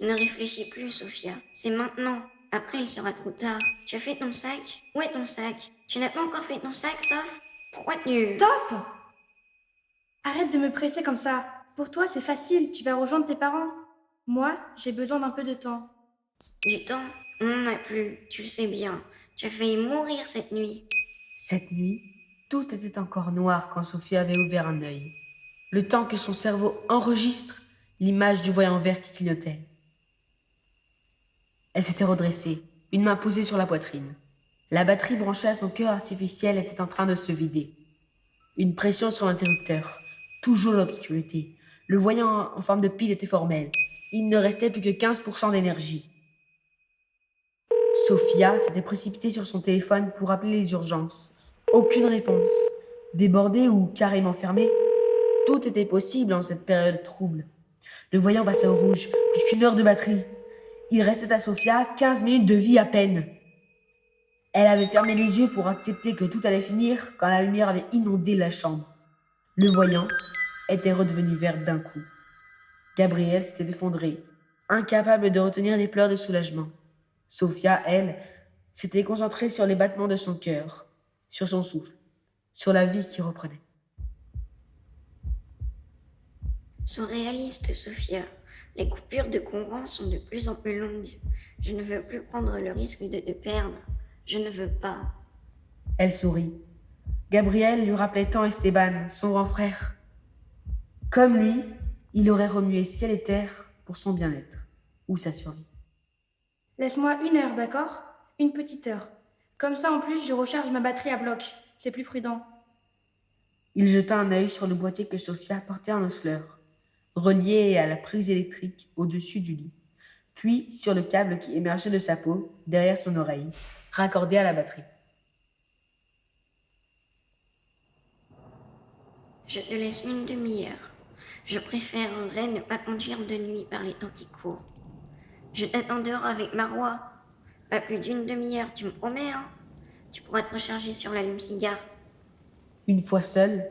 Ne réfléchis plus, Sophia. C'est maintenant. Après, il sera trop tard. Tu as fait ton sac? Où est ton sac? Tu n'as pas encore fait ton sac, Soph? Pourquoi tu... Stop! Arrête de me presser comme ça. Pour toi, c'est facile, tu vas rejoindre tes parents. Moi, j'ai besoin d'un peu de temps. Du temps? On n'en a plus. Tu le sais bien. Tu as failli mourir cette nuit. Cette nuit, tout était encore noir quand Sophie avait ouvert un œil. Le temps que son cerveau enregistre l'image du voyant vert qui clignotait. Elle s'était redressée, une main posée sur la poitrine. La batterie branchée à son cœur artificiel était en train de se vider. Une pression sur l'interrupteur. Toujours l'obscurité. Le voyant en forme de pile était formel. Il ne restait plus que 15% d'énergie. Sophia s'était précipitée sur son téléphone pour appeler les urgences. Aucune réponse. Débordée ou carrément fermée, tout était possible en cette période trouble. Le voyant passait au rouge, plus qu'une heure de batterie. Il restait à Sophia 15 minutes de vie à peine. Elle avait fermé les yeux pour accepter que tout allait finir quand la lumière avait inondé la chambre. Le voyant était redevenu vert d'un coup. Gabrielle s'était effondrée, incapable de retenir des pleurs de soulagement. Sophia, elle, s'était concentrée sur les battements de son cœur, sur son souffle, sur la vie qui reprenait. Sois réaliste, Sophia. Les coupures de courant sont de plus en plus longues. Je ne veux plus prendre le risque de te perdre. Je ne veux pas. Elle sourit. Gabriel lui rappelait tant Esteban, son grand frère. Comme lui, il aurait remué ciel et terre pour son bien-être ou sa survie. Laisse-moi 1 heure, d'accord? Une petite heure. Comme ça, en plus, je recharge ma batterie à bloc. C'est plus prudent. Il jeta un œil sur le boîtier que Sophia portait en osseleur, relié à la prise électrique au-dessus du lit, puis sur le câble qui émergeait de sa peau, derrière son oreille, raccordé à la batterie. Je te laisse une demi-heure. Je préférerais ne pas conduire de nuit par les temps qui courent. Je t'attends dehors avec Marois. Pas plus d'une demi-heure, tu me promets, hein? Tu pourras te recharger sur l'allume-cigare. Une fois seule,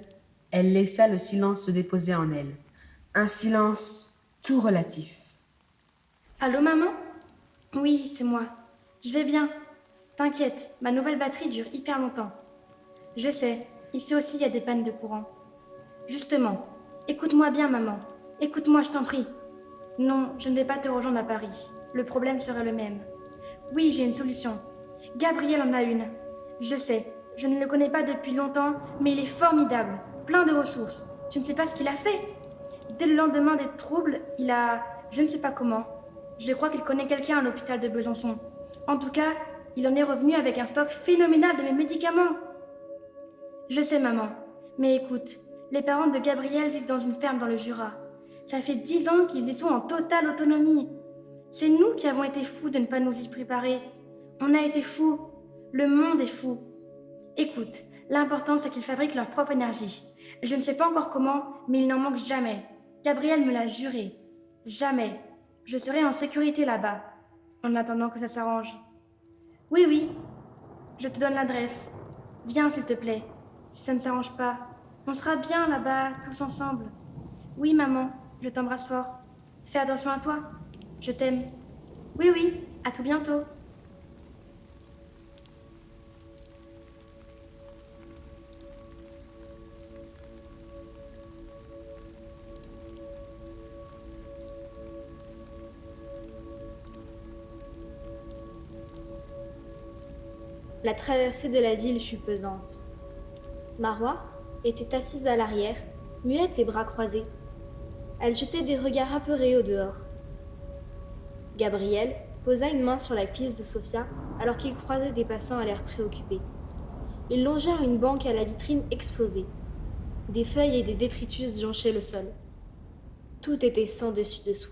elle laissa le silence se déposer en elle. Un silence tout relatif. Allô, maman? Oui, c'est moi. Je vais bien. T'inquiète, ma nouvelle batterie dure hyper longtemps. Je sais, ici aussi il y a des pannes de courant. Justement, écoute-moi bien, maman. Écoute-moi, je t'en prie. Non, je ne vais pas te rejoindre à Paris. Le problème serait le même. Oui, j'ai une solution. Gabriel en a une. Je sais, je ne le connais pas depuis longtemps, mais il est formidable, plein de ressources. Tu ne sais pas ce qu'il a fait. Dès le lendemain des troubles, il a... je ne sais pas comment. Je crois qu'il connaît quelqu'un à l'hôpital de Besançon. En tout cas, il en est revenu avec un stock phénoménal de mes médicaments. Je sais, maman. Mais écoute, les parents de Gabriel vivent dans une ferme dans le Jura. Ça fait 10 ans qu'ils y sont en totale autonomie. C'est nous qui avons été fous de ne pas nous y préparer. On a été fous. Le monde est fou. Écoute, l'important c'est qu'ils fabriquent leur propre énergie. Je ne sais pas encore comment, mais il n'en manque jamais. Gabriel me l'a juré. Jamais. Je serai en sécurité là-bas, en attendant que ça s'arrange. Oui, oui, je te donne l'adresse. Viens, s'il te plaît, si ça ne s'arrange pas. On sera bien là-bas, tous ensemble. Oui, maman, je t'embrasse fort. Fais attention à toi. Je t'aime. Oui, oui, à tout bientôt. La traversée de la ville fut pesante. Marois était assise à l'arrière, muette et bras croisés. Elle jetait des regards apeurés au dehors. Gabriel posa une main sur la cuisse de Sophia alors qu'il croisait des passants à l'air préoccupés. Ils longèrent une banque à la vitrine explosée. Des feuilles et des détritus jonchaient le sol. Tout était sans dessus-dessous.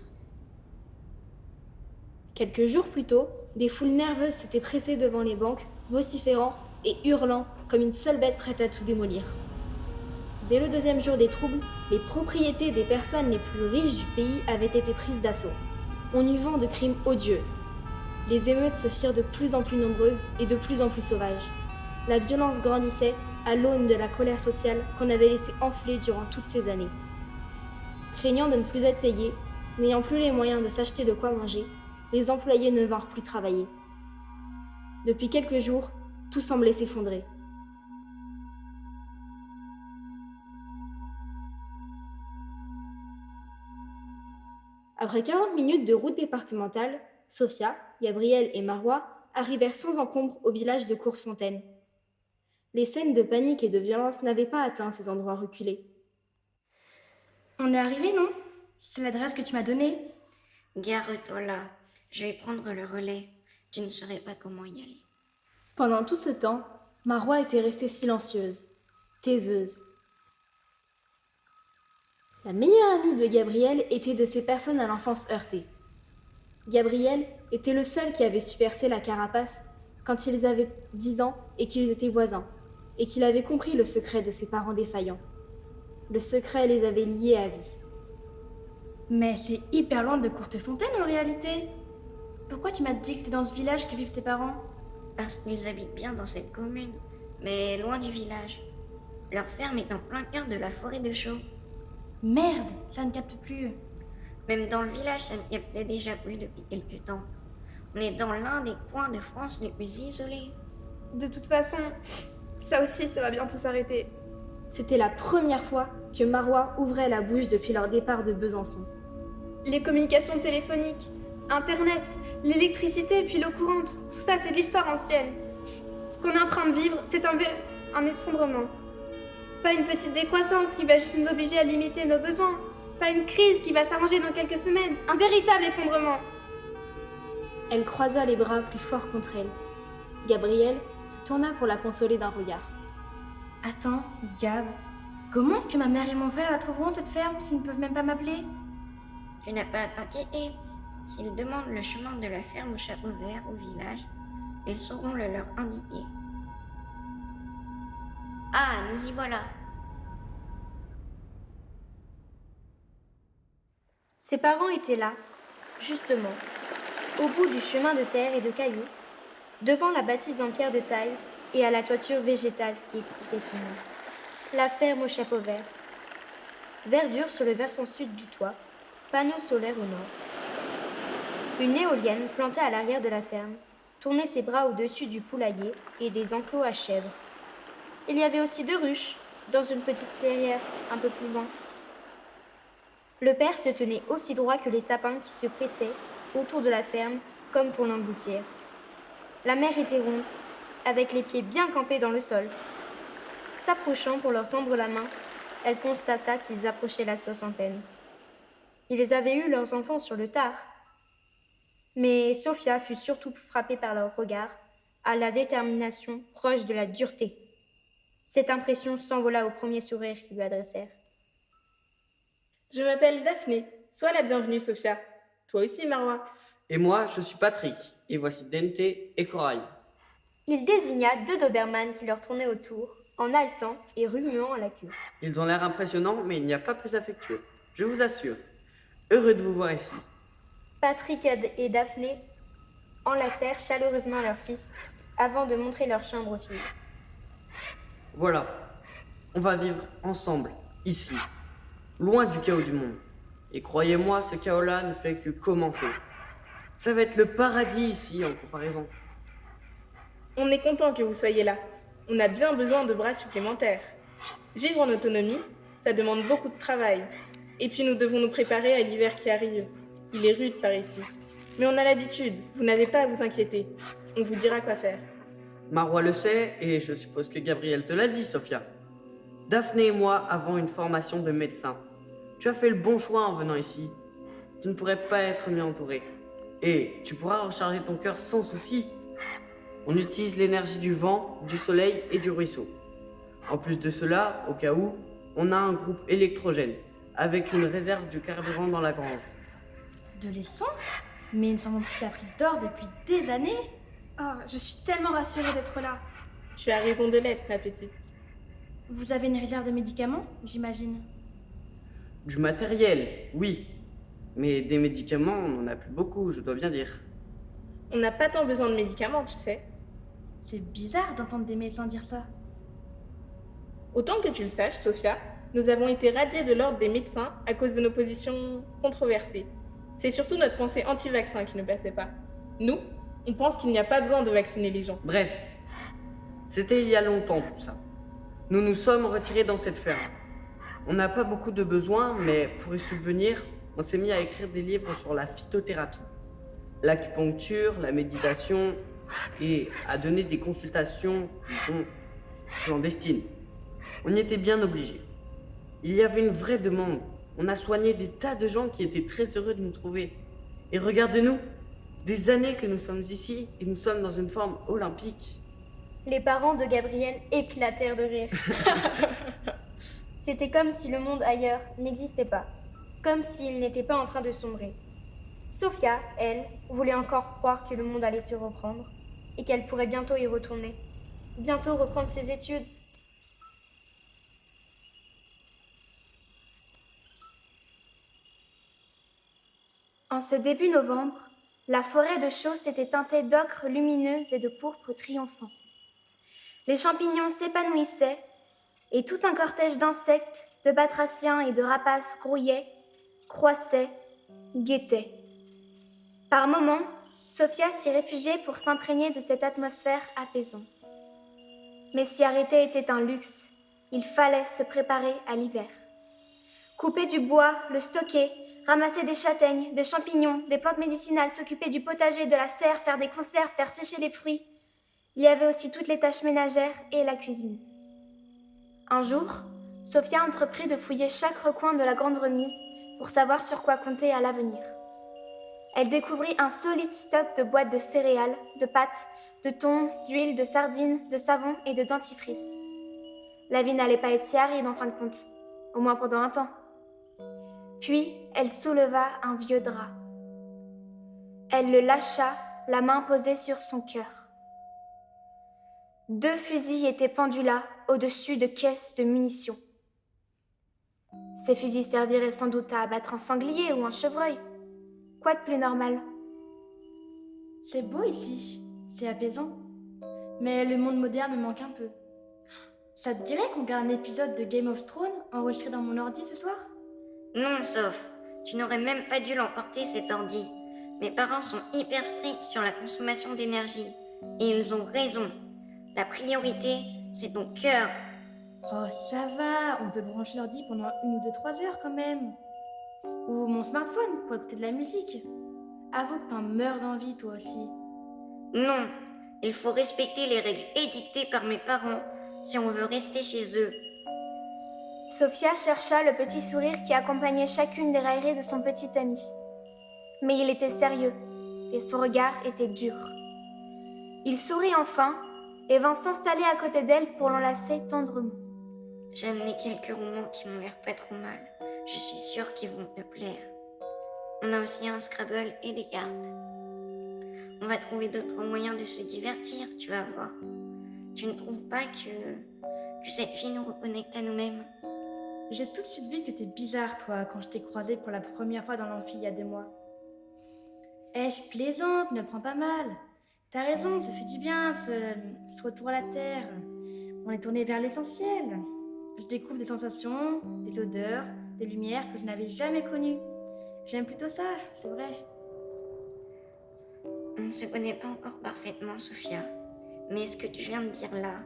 Quelques jours plus tôt, des foules nerveuses s'étaient pressées devant les banques, vociférant et hurlant comme une seule bête prête à tout démolir. Dès le 2e jour des troubles, les propriétés des personnes les plus riches du pays avaient été prises d'assaut. On eut vent de crimes odieux. Les émeutes se firent de plus en plus nombreuses et de plus en plus sauvages. La violence grandissait à l'aune de la colère sociale qu'on avait laissé enfler durant toutes ces années. Craignant de ne plus être payés, N'ayant plus les moyens de s'acheter de quoi manger, les employés ne vinrent plus travailler. Depuis quelques jours, tout semblait s'effondrer. Après 40 minutes de route départementale, Sophia, Gabriel et Marois arrivèrent sans encombre au village de Coursefontaine. Les scènes de panique et de violence n'avaient pas atteint ces endroits reculés. On est arrivé, non? C'est l'adresse que tu m'as donnée. Gare-toi là, je vais prendre le relais. Tu ne saurais pas comment y aller. Pendant tout ce temps, Marois était restée silencieuse, taiseuse. La meilleure amie de Gabriel était de ces personnes à l'enfance heurtée. Gabriel était le seul qui avait su percer la carapace quand ils avaient 10 ans et qu'ils étaient voisins, et qu'il avait compris le secret de ses parents défaillants. Le secret les avait liés à vie. Mais c'est hyper loin de Courtefontaine en réalité. Pourquoi tu m'as dit que c'était dans ce village que vivent tes parents? Parce qu'ils habitent bien dans cette commune, mais loin du village. Leur ferme est en plein cœur de la forêt de chaux. Merde, ça ne capte plus. Même dans le village, ça ne captait déjà plus depuis quelque temps. On est dans l'un des coins de France les plus isolés. De toute façon, ça aussi, ça va bientôt s'arrêter. C'était la première fois que Marois ouvrait la bouche depuis leur départ de Besançon. Les communications téléphoniques, Internet, l'électricité et puis l'eau courante, tout ça, c'est de l'histoire ancienne. Ce qu'on est en train de vivre, c'est un effondrement. Pas une petite décroissance qui va juste nous obliger à limiter nos besoins. Pas une crise qui va s'arranger dans quelques semaines. Un véritable effondrement. Elle croisa les bras plus fort contre elle. Gabriel se tourna pour la consoler d'un regard. Attends, Gab, comment est-ce que ma mère et mon frère la trouveront cette ferme s'ils ne peuvent même pas m'appeler? Tu n'as pas à t'inquiéter. S'ils demandent le chemin de la ferme au chapeau vert au village, ils sauront le leur indiquer. Ah, nous y voilà. Ses parents étaient là, justement, au bout du chemin de terre et de cailloux, devant la bâtisse en pierre de taille et à la toiture végétale qui expliquait son nom. La ferme au chapeau vert. Verdure sur le versant sud du toit, panneaux solaires au nord. Une éolienne plantée à l'arrière de la ferme tournait ses bras au-dessus du poulailler et des enclos à chèvres. Il y avait aussi 2 ruches, dans une petite clairière un peu plus loin. Le père se tenait aussi droit que les sapins qui se pressaient autour de la ferme, comme pour l'engloutir. La mère était ronde, avec les pieds bien campés dans le sol. S'approchant pour leur tendre la main, elle constata qu'ils approchaient la soixantaine. Ils avaient eu leurs enfants sur le tard. Mais Sophia fut surtout frappée par leur regard, à la détermination proche de la dureté. Cette impression s'envola au premier sourire qu'ils lui adressèrent. Je m'appelle Daphné. Sois la bienvenue, Sophia. Toi aussi, Marois. Et moi, je suis Patrick. Et voici Dente et Corail. Il désigna 2 Dobermans qui leur tournaient autour, en haletant et remuant la queue. Ils ont l'air impressionnants, mais il n'y a pas plus affectueux. Je vous assure. Heureux de vous voir ici. Patrick et Daphné enlacèrent chaleureusement leur fils avant de montrer leur chambre aux filles. Voilà. On va vivre ensemble, ici. Loin du chaos du monde. Et croyez-moi, ce chaos-là ne fait que commencer. Ça va être le paradis ici, en comparaison. On est content que vous soyez là. On a bien besoin de bras supplémentaires. Vivre en autonomie, ça demande beaucoup de travail. Et puis nous devons nous préparer à l'hiver qui arrive. Il est rude par ici. Mais on a l'habitude, vous n'avez pas à vous inquiéter. On vous dira quoi faire. Marois le sait, et je suppose que Gabriel te l'a dit, Sophia. Daphné et moi avons une formation de médecin. Tu as fait le bon choix en venant ici. Tu ne pourrais pas être mieux entouré. Et tu pourras recharger ton cœur sans souci. On utilise l'énergie du vent, du soleil et du ruisseau. En plus de cela, au cas où, on a un groupe électrogène, avec une réserve de carburant dans la grange. De l'essence? Mais ils ne s'en ont plus appris d'or depuis des années. Oh, je suis tellement rassurée d'être là. Tu as raison de l'être, ma petite. Vous avez une réserve de médicaments, j'imagine? Du matériel, oui. Mais des médicaments, on n'en a plus beaucoup, je dois bien dire. On n'a pas tant besoin de médicaments, tu sais. C'est bizarre d'entendre des médecins dire ça. Autant que tu le saches, Sophia, nous avons été radiés de l'ordre des médecins à cause de nos positions controversées. C'est surtout notre pensée anti-vaccin qui ne passait pas. Nous, on pense qu'il n'y a pas besoin de vacciner les gens. Bref, c'était il y a longtemps tout ça. Nous nous sommes retirés dans cette ferme. On n'a pas beaucoup de besoins, mais pour y subvenir, on s'est mis à écrire des livres sur la phytothérapie, l'acupuncture, la méditation et à donner des consultations, disons, clandestines. On y était bien obligés. Il y avait une vraie demande. On a soigné des tas de gens qui étaient très heureux de nous trouver. Et regarde-nous, des années que nous sommes ici et nous sommes dans une forme olympique. Les parents de Gabriel éclatèrent de rire. C'était comme si le monde ailleurs n'existait pas, comme s'il n'était pas en train de sombrer. Sophia, elle, voulait encore croire que le monde allait se reprendre et qu'elle pourrait bientôt y retourner, bientôt reprendre ses études. En ce début novembre, la forêt de chaux s'était teintée d'ocre lumineuse et de pourpre triomphant. Les champignons s'épanouissaient et tout un cortège d'insectes, de batraciens et de rapaces grouillait, croissait, guettait. Par moments, Sophia s'y réfugiait pour s'imprégner de cette atmosphère apaisante. Mais s'y arrêter était un luxe, il fallait se préparer à l'hiver. Couper du bois, le stocker, ramasser des châtaignes, des champignons, des plantes médicinales, s'occuper du potager, de la serre, faire des conserves, faire sécher les fruits. Il y avait aussi toutes les tâches ménagères et la cuisine. Un jour, Sophia entreprit de fouiller chaque recoin de la grande remise pour savoir sur quoi compter à l'avenir. Elle découvrit un solide stock de boîtes de céréales, de pâtes, de thon, d'huile, de sardines, de savon et de dentifrice. La vie n'allait pas être si aride en fin de compte, au moins pendant un temps. Puis, elle souleva un vieux drap. Elle le lâcha, la main posée sur son cœur. 2 fusils étaient pendus là, au-dessus de caisses de munitions. Ces fusils serviraient sans doute à abattre un sanglier ou un chevreuil. Quoi de plus normal? C'est beau ici, c'est apaisant. Mais le monde moderne me manque un peu. Ça te dirait qu'on regarde un épisode de Game of Thrones enregistré dans mon ordi ce soir? Non, Soph, tu n'aurais même pas dû l'emporter cet ordi. Mes parents sont hyper stricts sur la consommation d'énergie. Et ils ont raison. La priorité, c'est ton cœur. Oh, ça va, on peut brancher l'ordi pendant 1 ou 2, 3 heures quand même. Ou mon smartphone pour écouter de la musique. Avoue que t'en meurs d'envie toi aussi. Non, il faut respecter les règles édictées par mes parents si on veut rester chez eux. Sophia chercha le petit sourire qui accompagnait chacune des railleries de son petit ami. Mais il était sérieux, et son regard était dur. Il sourit enfin, et vint s'installer à côté d'elle pour l'enlacer tendrement. J'ai amené quelques romans qui m'ont l'air pas trop mal. Je suis sûre qu'ils vont te plaire. On a aussi un Scrabble et des cartes. On va trouver d'autres moyens de se divertir, tu vas voir. Tu ne trouves pas que cette fille nous reconnecte à nous-mêmes? J'ai tout de suite vu que t'étais bizarre, toi, quand je t'ai croisée pour la première fois dans l'amphi il y a 2 mois. Je plaisante, ne prends pas mal. T'as raison, ça fait du bien, ce retour à la terre. On est tourné vers l'essentiel. Je découvre des sensations, des odeurs, des lumières que je n'avais jamais connues. J'aime plutôt ça, c'est vrai. On ne se connaît pas encore parfaitement, Sophia. Mais ce que tu viens de dire là,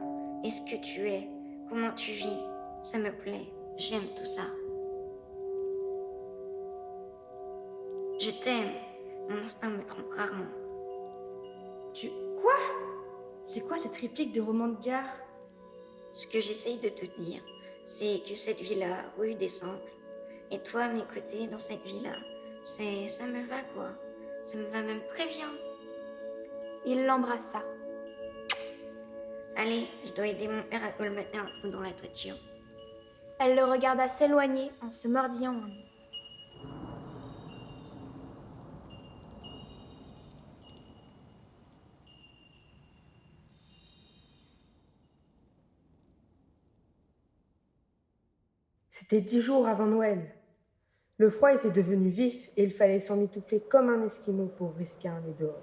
et ce que tu es, comment tu vis, ça me plaît. J'aime tout ça. Je t'aime. Mon instinct me trompe rarement. Quoi? C'est quoi cette réplique de roman de gare? Ce que j'essaye de te dire, c'est que cette vie-là, rue des Simples, et toi à mes côtés dans cette vie-là, ça me va quoi. Ça me va même très bien. Il l'embrassa. Allez, je dois aider mon père à colmater un trou dans la toiture. Elle le regarda s'éloigner en se mordillant un nez. C'était 10 jours avant Noël. Le froid était devenu vif et il fallait s'emmitoufler comme un esquimau pour risquer un nez dehors.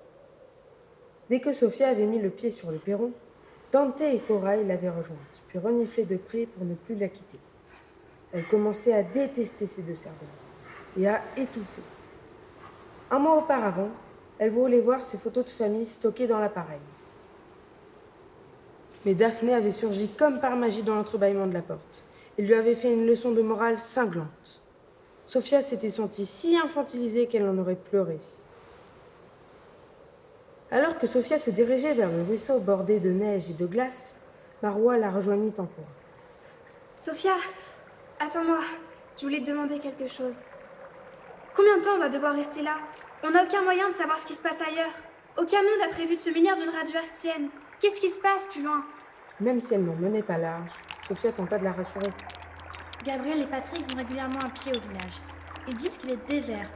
Dès que Sophia avait mis le pied sur le perron, Dante et Corail l'avaient rejointe, puis reniflaient de près pour ne plus la quitter. Elle commençait à détester ces 2 cerveaux et à étouffer. Un mois auparavant, elle voulait voir ses photos de famille stockées dans l'appareil. Mais Daphné avait surgi comme par magie dans l'entrebâillement de la porte et lui avait fait une leçon de morale cinglante. Sophia s'était sentie si infantilisée qu'elle en aurait pleuré. Alors que Sophia se dirigeait vers le ruisseau bordé de neige et de glace, Marwa la rejoignit en courant. Sophia, attends-moi. Je voulais te demander quelque chose. Combien de temps on va devoir rester là? On n'a aucun moyen de savoir ce qui se passe ailleurs. Aucun de nous n'a prévu de se munir d'une radio hertzienne. Qu'est-ce qui se passe plus loin? Même si elle n'en menait pas large, Sophia tenta de la rassurer. Gabriel et Patrick vont régulièrement à pied au village. Ils disent qu'il est désert.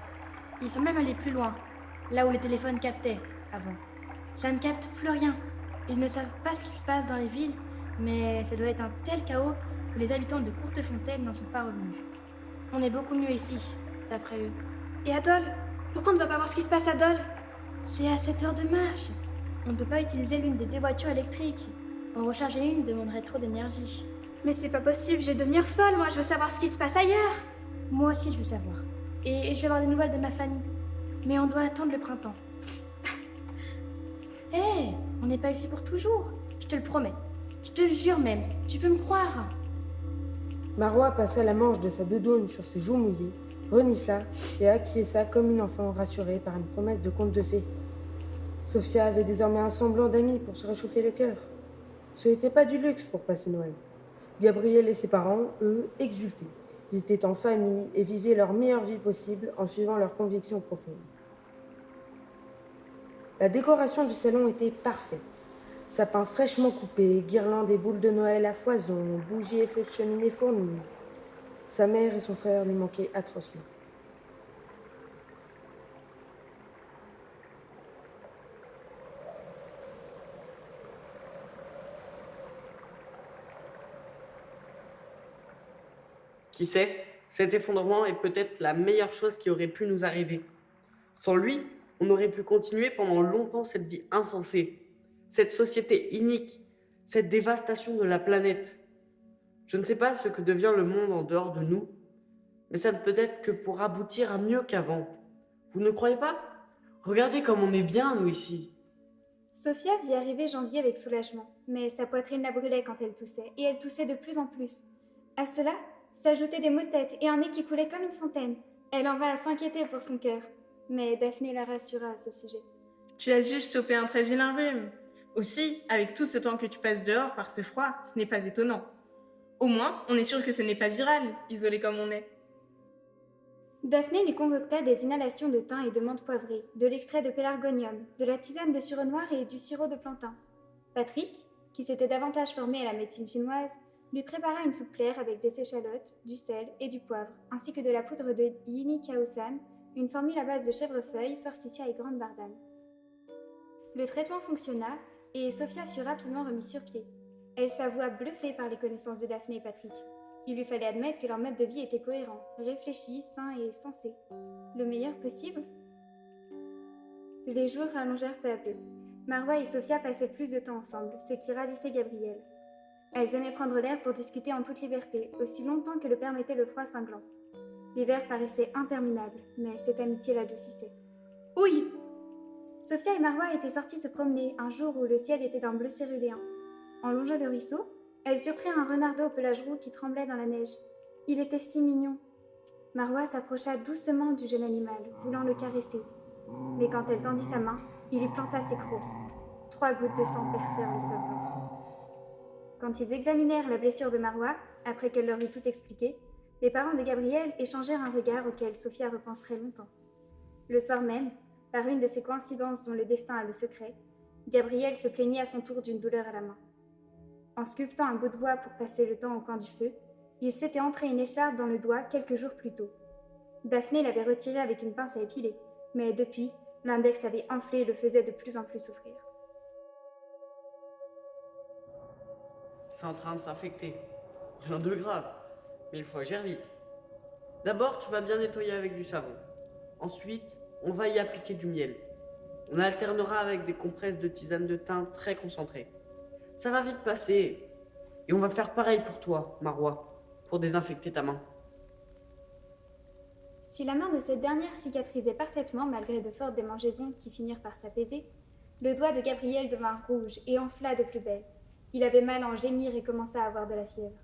Ils sont même allés plus loin, là où les téléphones captaient avant. Ça ne capte plus rien. Ils ne savent pas ce qui se passe dans les villes, mais ça doit être un tel chaos que les habitants de Courtefontaine n'en sont pas revenus. On est beaucoup mieux ici, d'après eux. Et à Dole? Pourquoi on ne va pas voir ce qui se passe à Dole? C'est à 7 heures de marche. On ne peut pas utiliser l'une des 2 voitures électriques. En recharger une demanderait trop d'énergie. Mais c'est pas possible, je vais devenir folle, moi, je veux savoir ce qui se passe ailleurs. Moi aussi, je veux savoir. Et je veux avoir des nouvelles de ma famille. Mais on doit attendre le printemps. Hé, on n'est pas ici pour toujours. Je te le promets. Je te le jure même. Tu peux me croire. Marwa passa la manche de sa doudoune sur ses joues mouillées, renifla et acquiesça comme une enfant rassurée par une promesse de conte de fées. Sophia avait désormais un semblant d'amis pour se réchauffer le cœur. Ce n'était pas du luxe pour passer Noël. Gabriel et ses parents, eux, exultaient. Ils étaient en famille et vivaient leur meilleure vie possible en suivant leurs convictions profondes. La décoration du salon était parfaite. Sapins fraîchement coupés, guirlandes et boules de Noël à foison, bougies et feux de cheminée fournis. Sa mère et son frère lui manquaient atrocement. Qui sait, cet effondrement est peut-être la meilleure chose qui aurait pu nous arriver. Sans lui, on aurait pu continuer pendant longtemps cette vie insensée, cette société inique, cette dévastation de la planète. Je ne sais pas ce que devient le monde en dehors de nous, mais ça ne peut être que pour aboutir à mieux qu'avant. Vous ne croyez pas? Regardez comme on est bien, nous, ici. Sophia vit arriver janvier avec soulagement, mais sa poitrine la brûlait quand elle toussait, et elle toussait de plus en plus. À cela s'ajoutaient des maux de tête et un nez qui coulait comme une fontaine. Elle en va à s'inquiéter pour son cœur, mais Daphné la rassura à ce sujet. Tu as juste chopé un très vilain rhume. Aussi, avec tout ce temps que tu passes dehors par ce froid, ce n'est pas étonnant. Au moins, on est sûr que ce n'est pas viral, isolé comme on est. Daphné lui concocta des inhalations de thym et de menthe poivrée, de l'extrait de pélargonium, de la tisane de sureau noir et du sirop de plantain. Patrick, qui s'était davantage formé à la médecine chinoise, lui prépara une soupe claire avec des échalotes, du sel et du poivre, ainsi que de la poudre de Yini Kaosan, une formule à base de chèvrefeuille, forsythia et grande bardane. Le traitement fonctionna et Sophia fut rapidement remise sur pied. Elle s'avoua bluffée par les connaissances de Daphné et Patrick. Il lui fallait admettre que leur mode de vie était cohérent, réfléchi, sain et sensé. Le meilleur possible? Les jours rallongèrent peu à peu. Marwa et Sophia passaient plus de temps ensemble, ce qui ravissait Gabriel. Elles aimaient prendre l'air pour discuter en toute liberté, aussi longtemps que le permettait le froid cinglant. L'hiver paraissait interminable, mais cette amitié l'adoucissait. Oui. Sophia et Marwa étaient sorties se promener un jour où le ciel était d'un bleu céruléen. En longeant le ruisseau, elles surprirent un renardeau au pelage roux qui tremblait dans la neige. Il était si mignon. Marwa s'approcha doucement du jeune animal, voulant le caresser. Mais quand elle tendit sa main, il y planta ses crocs. 3 gouttes de sang percèrent le sol blanc. Quand ils examinèrent la blessure de Marwa, après qu'elle leur eut tout expliqué, les parents de Gabriel échangèrent un regard auquel Sophia repenserait longtemps. Le soir même, par une de ces coïncidences dont le destin a le secret, Gabriel se plaignit à son tour d'une douleur à la main. En sculptant un bout de bois pour passer le temps au coin du feu, il s'était entré une écharpe dans le doigt quelques jours plus tôt. Daphné l'avait retiré avec une pince à épiler, mais depuis, l'index avait enflé et le faisait de plus en plus souffrir. C'est en train de s'infecter. Rien de grave, mais il faut agir vite. D'abord, tu vas bien nettoyer avec du savon. Ensuite, on va y appliquer du miel. On alternera avec des compresses de tisane de thym très concentrées. Ça va vite passer. Et on va faire pareil pour toi, Marwa, pour désinfecter ta main. Si la main de cette dernière cicatrisait parfaitement malgré de fortes démangeaisons qui finirent par s'apaiser, le doigt de Gabriel devint rouge et enfla de plus belle. Il avait mal à en gémir et commença à avoir de la fièvre.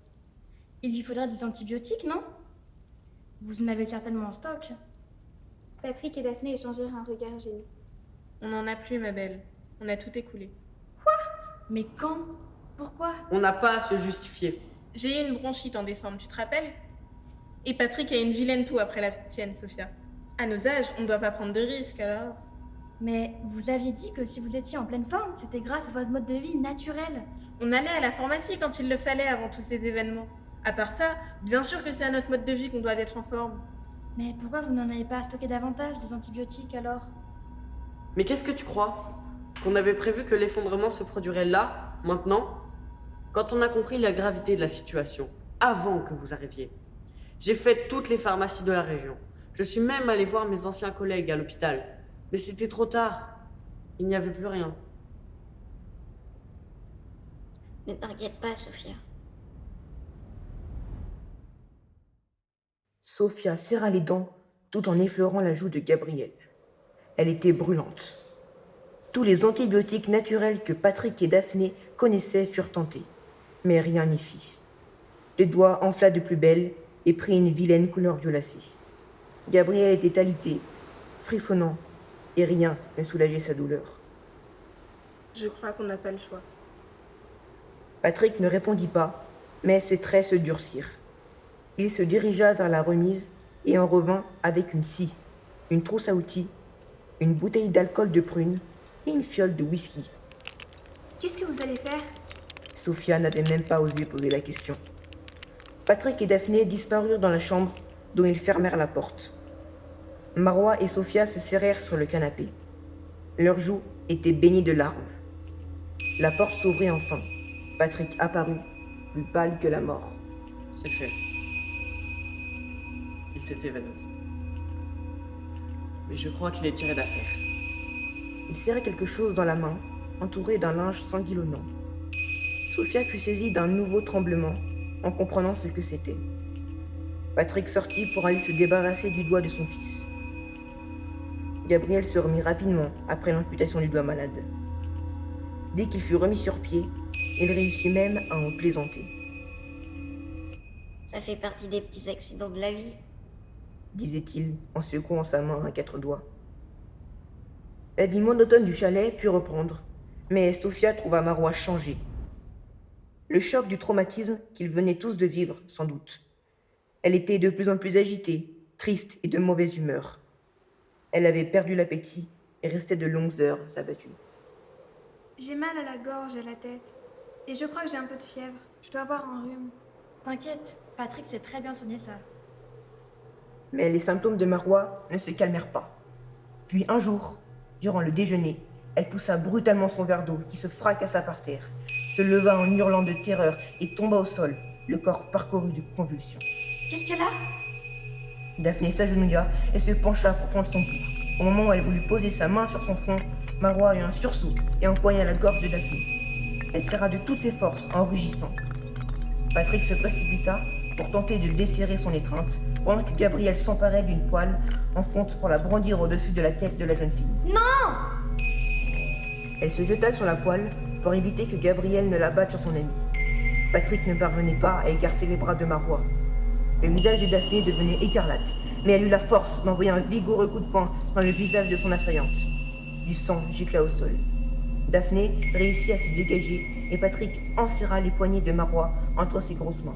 Il lui faudrait des antibiotiques, non? Vous en avez certainement en stock. Patrick et Daphné échangèrent un regard gêné. On n'en a plus, ma belle. On a tout écoulé. Mais quand? Pourquoi? On n'a pas à se justifier. J'ai eu une bronchite en décembre, tu te rappelles? Et Patrick a une vilaine toux après la tienne, Sophia. À nos âges, on ne doit pas prendre de risques, alors. Mais vous aviez dit que si vous étiez en pleine forme, c'était grâce à votre mode de vie naturel. On allait à la pharmacie quand il le fallait avant tous ces événements. À part ça, bien sûr que c'est à notre mode de vie qu'on doit être en forme. Mais pourquoi vous n'en avez pas stocké davantage des antibiotiques alors? Mais qu'est-ce que tu crois? Qu'on avait prévu que l'effondrement se produirait là, maintenant? Quand on a compris la gravité de la situation, avant que vous arriviez. J'ai fait toutes les pharmacies de la région. Je suis même allé voir mes anciens collègues à l'hôpital. Mais c'était trop tard. Il n'y avait plus rien. Ne t'inquiète pas, Sophia. Sophia serra les dents tout en effleurant la joue de Gabriel. Elle était brûlante. Tous les antibiotiques naturels que Patrick et Daphné connaissaient furent tentés, mais rien n'y fit. Le doigt enfla de plus belle et prit une vilaine couleur violacée. Gabriel était alité, frissonnant, et rien ne soulageait sa douleur. Je crois qu'on n'a pas le choix. Patrick ne répondit pas, mais ses traits se durcirent. Il se dirigea vers la remise et en revint avec une scie, une trousse à outils, une bouteille d'alcool de prune et une fiole de whisky. Qu'est-ce que vous allez faire? Sophia n'avait même pas osé poser la question. Patrick et Daphné disparurent dans la chambre dont ils fermèrent la porte. Marois et Sophia se serrèrent sur le canapé. Leurs joues étaient baignées de larmes. La porte s'ouvrit enfin. Patrick apparut, plus pâle que la mort. C'est fait. Il s'est évanoui. Mais je crois qu'il est tiré d'affaire. Il serrait quelque chose dans la main, entouré d'un linge sanguillonnant. Sophia fut saisie d'un nouveau tremblement en comprenant ce que c'était. Patrick sortit pour aller se débarrasser du doigt de son fils. Gabriel se remit rapidement après l'amputation du doigt malade. Dès qu'il fut remis sur pied, il réussit même à en plaisanter. Ça fait partie des petits accidents de la vie. Disait-il en secouant sa main à 4 doigts. La vie monotone du chalet put reprendre, mais Sophia trouva Marois changé. Le choc du traumatisme qu'ils venaient tous de vivre, sans doute. Elle était de plus en plus agitée, triste et de mauvaise humeur. Elle avait perdu l'appétit et restait de longues heures abattue. J'ai mal à la gorge et à la tête. Et je crois que j'ai un peu de fièvre. Je dois avoir un rhume. T'inquiète, Patrick sait très bien soigner ça. Mais les symptômes de Marois ne se calmèrent pas. Puis un jour, durant le déjeuner, elle poussa brutalement son verre d'eau qui se fracassa par terre, se leva en hurlant de terreur et tomba au sol, le corps parcouru de convulsions. Qu'est-ce qu'elle a? Daphné s'agenouilla et se pencha pour prendre son pouls. Au moment où elle voulut poser sa main sur son front, Marois eut un sursaut et empoigna la gorge de Daphné. Elle serra de toutes ses forces en rugissant. Patrick se précipita pour tenter de desserrer son étreinte, pendant que Gabriel s'emparait d'une poêle en fonte pour la brandir au-dessus de la tête de la jeune fille. Non! Elle se jeta sur la poêle pour éviter que Gabriel ne la batte sur son ami. Patrick ne parvenait pas à écarter les bras de Marois. Le visage de Daphné devenait écarlate, mais elle eut la force d'envoyer un vigoureux coup de poing dans le visage de son assaillante. Du sang gicla au sol. Daphné réussit à se dégager et Patrick enserra les poignets de Marois entre ses grosses mains.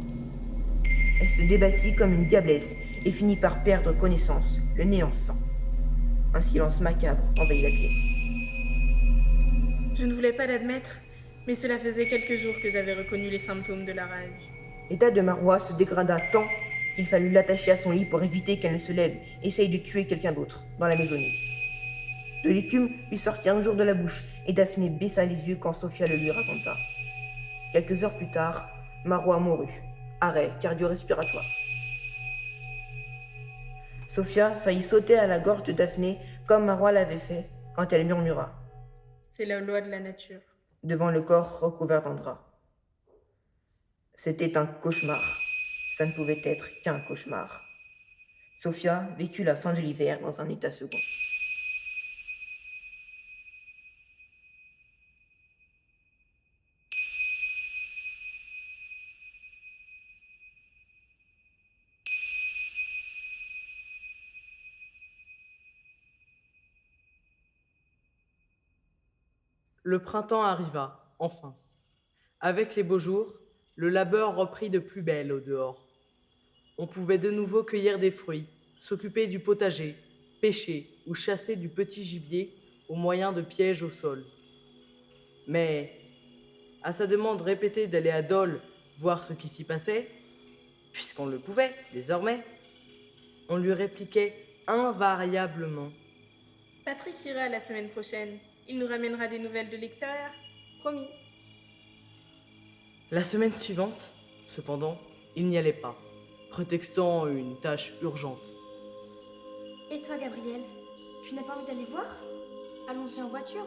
Elle se débattit comme une diablesse et finit par perdre connaissance, le nez en sang. Un silence macabre envahit la pièce. Je ne voulais pas l'admettre, mais cela faisait quelques jours que j'avais reconnu les symptômes de la rage. L'état de Marois se dégrada tant qu'il fallut l'attacher à son lit pour éviter qu'elle ne se lève et essaye de tuer quelqu'un d'autre dans la maisonnée. De l'écume lui sortit un jour de la bouche et Daphné baissa les yeux quand Sophia le lui raconta. Quelques heures plus tard, Marois mourut. Arrêt cardio-respiratoire. Sophia faillit sauter à la gorge de Daphné comme Marois l'avait fait quand elle murmura, C'est la loi de la nature. devant le corps recouvert d'un drap. C'était un cauchemar. Ça ne pouvait être qu'un cauchemar. Sophia vécut la fin de l'hiver dans un état second. Le printemps arriva, enfin. Avec les beaux jours, le labeur reprit de plus belle au dehors. On pouvait de nouveau cueillir des fruits, s'occuper du potager, pêcher ou chasser du petit gibier au moyen de pièges au sol. Mais, à sa demande répétée d'aller à Dole voir ce qui s'y passait, puisqu'on le pouvait désormais, on lui répliquait invariablement. Patrick ira la semaine prochaine. Il nous ramènera des nouvelles de l'extérieur. Promis. La semaine suivante, cependant, il n'y allait pas, prétextant une tâche urgente. Et toi, Gabriel, tu n'as pas envie d'aller voir? Allons-y en voiture.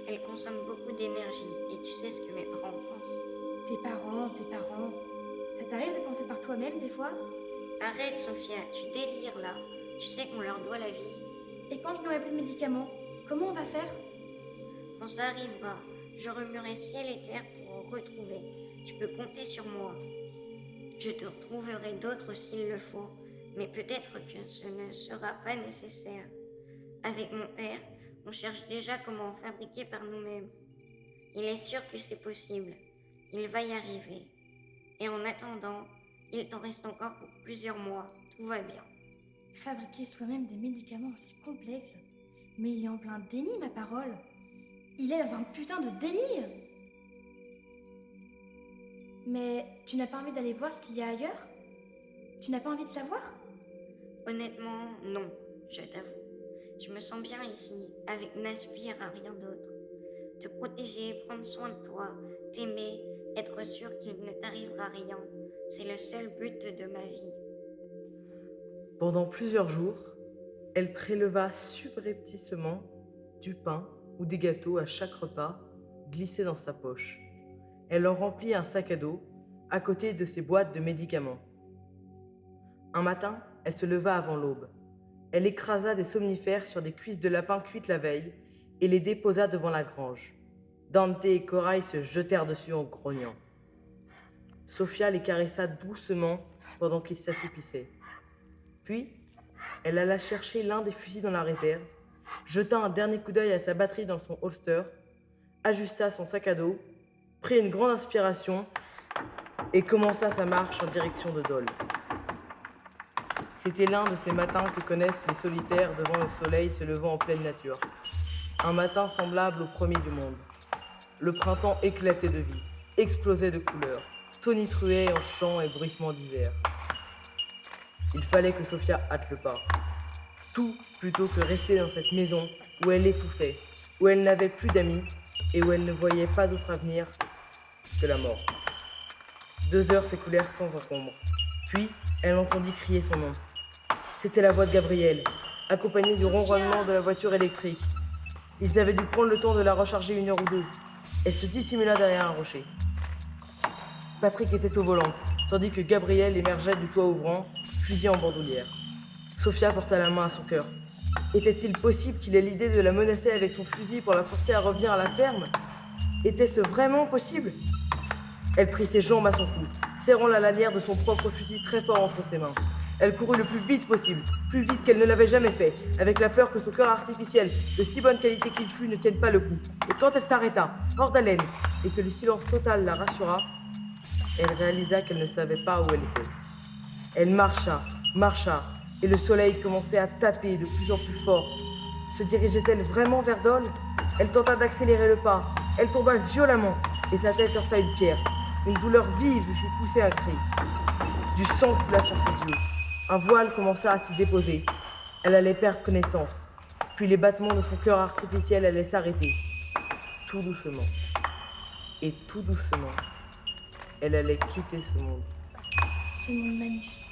Elle consomme beaucoup d'énergie et tu sais ce que mes parents pensent. Tes parents. Ça t'arrive de penser par toi-même des fois? Arrête, Sophia, tu délires là. Tu sais qu'on leur doit la vie. Et quand je n'aurai plus de médicaments, comment on va faire? Quand ça arrivera, je remuerai ciel et terre pour en retrouver. Tu peux compter sur moi. Je te retrouverai d'autres s'il le faut, mais peut-être que ce ne sera pas nécessaire. Avec mon père, on cherche déjà comment en fabriquer par nous-mêmes. Il est sûr que c'est possible. Il va y arriver. Et en attendant, il t'en reste encore pour plusieurs mois. Tout va bien. Fabriquer soi-même des médicaments aussi complexes. Mais il est en plein déni, ma parole. Il est dans un putain de déni. Mais tu n'as pas envie d'aller voir ce qu'il y a ailleurs? Tu n'as pas envie de savoir? Honnêtement, non, je t'avoue. Je me sens bien ici, avec n'aspire à rien d'autre. Te protéger, prendre soin de toi, t'aimer, être sûr qu'il ne t'arrivera rien, c'est le seul but de ma vie. Pendant plusieurs jours, elle préleva subrepticement du pain ou des gâteaux à chaque repas, glissés dans sa poche. Elle en remplit un sac à dos, à côté de ses boîtes de médicaments. Un matin, elle se leva avant l'aube. Elle écrasa des somnifères sur des cuisses de lapin cuites la veille et les déposa devant la grange. Dante et Corail se jetèrent dessus en grognant. Sophia les caressa doucement pendant qu'ils s'assoupissaient. Puis, elle alla chercher l'un des fusils dans la réserve, jeta un dernier coup d'œil à sa batterie dans son holster, ajusta son sac à dos, prit une grande inspiration et commença sa marche en direction de Dole. C'était l'un de ces matins que connaissent les solitaires devant le soleil se levant en pleine nature. Un matin semblable au premier du monde. Le printemps éclatait de vie, explosait de couleurs, tonitruait en chants et bruissements d'hiver. Il fallait que Sophia hâte le pas. Tout plutôt que rester dans cette maison où elle étouffait, où elle n'avait plus d'amis et où elle ne voyait pas d'autre avenir que la mort. 2 heures s'écoulèrent sans encombre. Puis, elle entendit crier son nom. C'était la voix de Gabriel, accompagnée du ronronnement de la voiture électrique. Ils avaient dû prendre le temps de la recharger 1 heure ou 2. Elle se dissimula derrière un rocher. Patrick était au volant, tandis que Gabriel émergeait du toit ouvrant, fusil en bandoulière. Sophia porta la main à son cœur. Était-il possible qu'il ait l'idée de la menacer avec son fusil pour la forcer à revenir à la ferme? Était-ce vraiment possible? Elle prit ses jambes à son cou, serrant la lanière de son propre fusil très fort entre ses mains. Elle courut le plus vite possible, plus vite qu'elle ne l'avait jamais fait, avec la peur que son cœur artificiel, de si bonne qualité qu'il fût, ne tienne pas le coup. Et quand elle s'arrêta, hors d'haleine, et que le silence total la rassura, elle réalisa qu'elle ne savait pas où elle était. Elle marcha, et le soleil commençait à taper de plus en plus fort. Se dirigeait-elle vraiment vers Dole? Elle tenta d'accélérer le pas. Elle tomba violemment, et sa tête heurta une pierre. Une douleur vive lui fit pousser un cri. Du sang coula sur ses yeux. Un voile commença à s'y déposer. Elle allait perdre connaissance. Puis les battements de son cœur artificiel allaient s'arrêter. Tout doucement. Et tout doucement, elle allait quitter ce monde. Ce monde magnifique.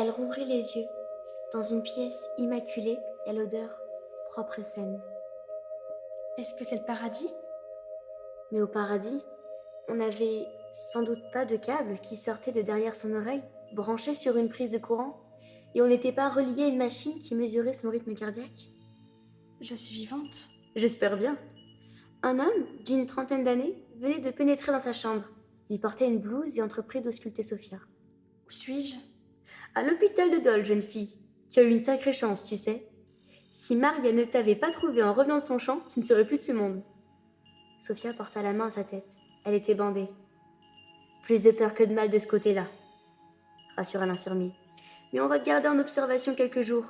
Elle rouvrit les yeux. Dans une pièce immaculée et à l'odeur propre et saine. Est-ce que c'est le paradis? Mais au paradis, on n'avait sans doute pas de câble qui sortait de derrière son oreille, branché sur une prise de courant, et on n'était pas relié à une machine qui mesurait son rythme cardiaque. Je suis vivante. J'espère bien. Un homme d'une trentaine d'années venait de pénétrer dans sa chambre. Il portait une blouse et entreprit d'ausculter Sophia. Où suis-je? À l'hôpital de Dole, jeune fille. Tu as eu une sacrée chance, tu sais. Si Maria ne t'avait pas trouvé en revenant de son champ, tu ne serais plus de ce monde. Sophia porta la main à sa tête. Elle était bandée. Plus de peur que de mal de ce côté-là, rassura l'infirmier. Mais on va te garder en observation quelques jours.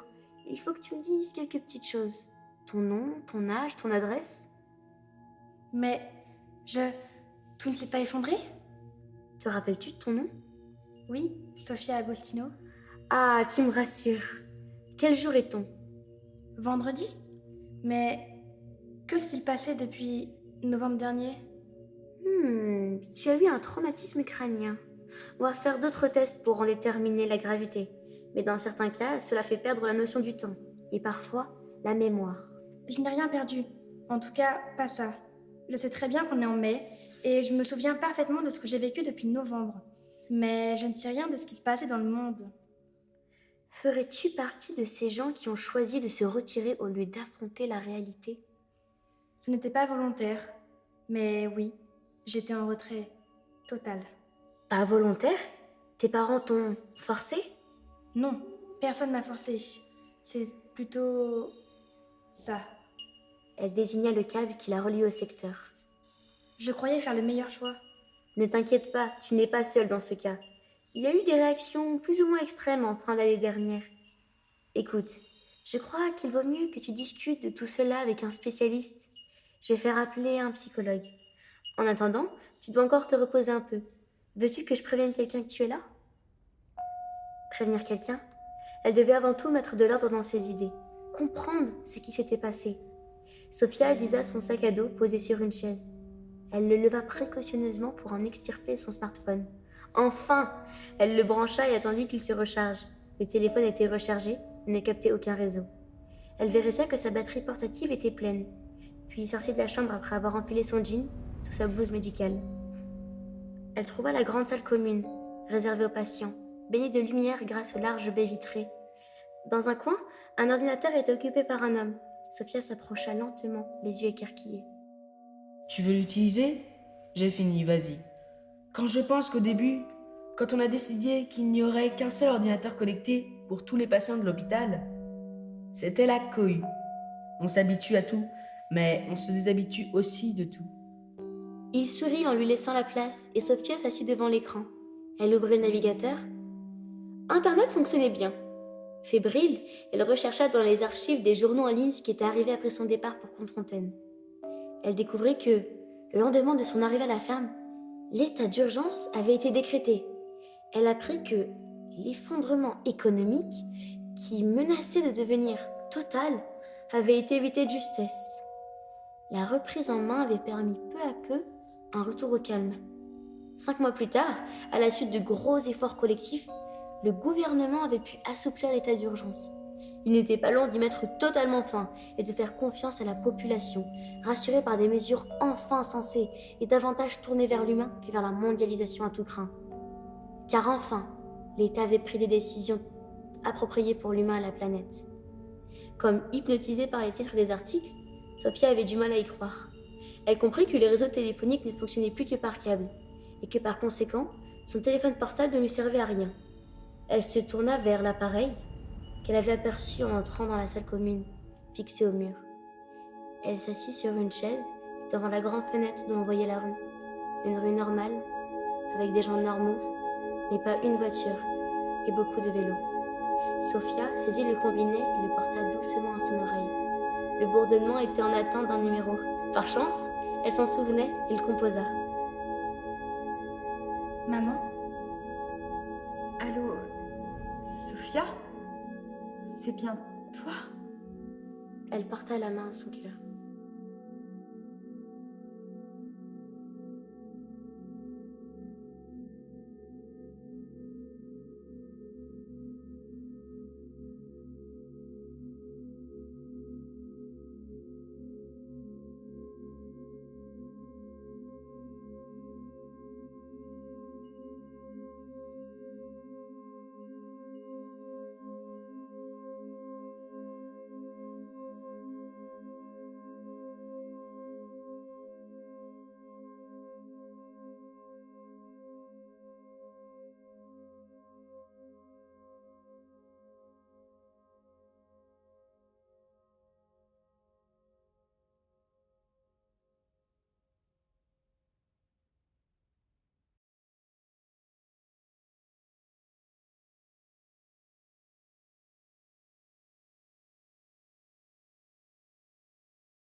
Il faut que tu me dises quelques petites choses. Ton nom, ton âge, ton adresse. Mais tout ne s'est pas effondré? Te rappelles-tu de ton nom? Oui, Sofia Agostino. Ah, tu me rassures. Quel jour est-on? Vendredi? Mais que s'est-il passé depuis novembre dernier? Tu as eu un traumatisme crânien. On va faire d'autres tests pour en déterminer la gravité. Mais dans certains cas, cela fait perdre la notion du temps. Et parfois, la mémoire. Je n'ai rien perdu. En tout cas, pas ça. Je sais très bien qu'on est en mai, et je me souviens parfaitement de ce que j'ai vécu depuis novembre. Mais je ne sais rien de ce qui se passait dans le monde. Ferais-tu partie de ces gens qui ont choisi de se retirer au lieu d'affronter la réalité? Ce n'était pas volontaire. Mais oui, j'étais en retrait total. Pas volontaire? Tes parents t'ont forcé? Non, personne m'a forcé. C'est plutôt ça. Elle désigna le câble qui la reliait au secteur. Je croyais faire le meilleur choix. Ne t'inquiète pas, tu n'es pas seule dans ce cas. Il y a eu des réactions plus ou moins extrêmes en fin d'année dernière. Écoute, je crois qu'il vaut mieux que tu discutes de tout cela avec un spécialiste. Je vais faire appeler un psychologue. En attendant, tu dois encore te reposer un peu. Veux-tu que je prévienne quelqu'un que tu es là? Prévenir quelqu'un? Elle devait avant tout mettre de l'ordre dans ses idées, comprendre ce qui s'était passé. Sophia avisa son sac à dos posé sur une chaise. Elle le leva précautionneusement pour en extirper son smartphone. Enfin! Elle le brancha et attendit qu'il se recharge. Le téléphone était rechargé, mais ne captait aucun réseau. Elle vérifia que sa batterie portative était pleine, puis sortit de la chambre après avoir enfilé son jean sous sa blouse médicale. Elle trouva la grande salle commune, réservée aux patients, baignée de lumière grâce aux larges baies vitrées. Dans un coin, un ordinateur était occupé par un homme. Sophia s'approcha lentement, les yeux écarquillés. Tu veux l'utiliser? J'ai fini, vas-y. Quand je pense qu'au début, quand on a décidé qu'il n'y aurait qu'un seul ordinateur connecté pour tous les patients de l'hôpital, c'était la couille. On s'habitue à tout, mais on se déshabitue aussi de tout. Il sourit en lui laissant la place et Sophia s'assit devant l'écran. Elle ouvrit le navigateur. Internet fonctionnait bien. Fébrile, elle rechercha dans les archives des journaux en ligne ce qui était arrivé après son départ pour Contrefontaine. Elle découvrit que, le lendemain de son arrivée à la ferme, l'état d'urgence avait été décrété. Elle apprit que l'effondrement économique, qui menaçait de devenir total, avait été évité de justesse. La reprise en main avait permis peu à peu un retour au calme. 5 mois plus tard, à la suite de gros efforts collectifs, le gouvernement avait pu assouplir l'état d'urgence. Il n'était pas long d'y mettre totalement fin et de faire confiance à la population, rassurée par des mesures enfin sensées et davantage tournées vers l'humain que vers la mondialisation à tout crin. Car enfin, l'État avait pris des décisions appropriées pour l'humain et la planète. Comme hypnotisée par les titres des articles, Sophia avait du mal à y croire. Elle comprit que les réseaux téléphoniques ne fonctionnaient plus que par câble, et que par conséquent, son téléphone portable ne lui servait à rien. Elle se tourna vers l'appareil qu'elle avait aperçu en entrant dans la salle commune, fixée au mur. Elle s'assit sur une chaise devant la grande fenêtre d'où on voyait la rue. Une rue normale, avec des gens normaux, mais pas une voiture, et beaucoup de vélos. Sophia saisit le combiné et le porta doucement à son oreille. Le bourdonnement était en attente d'un numéro. Par chance, elle s'en souvenait et le composa. Maman? Allô, Sophia? C'est bien toi? Elle porta la main à son cœur.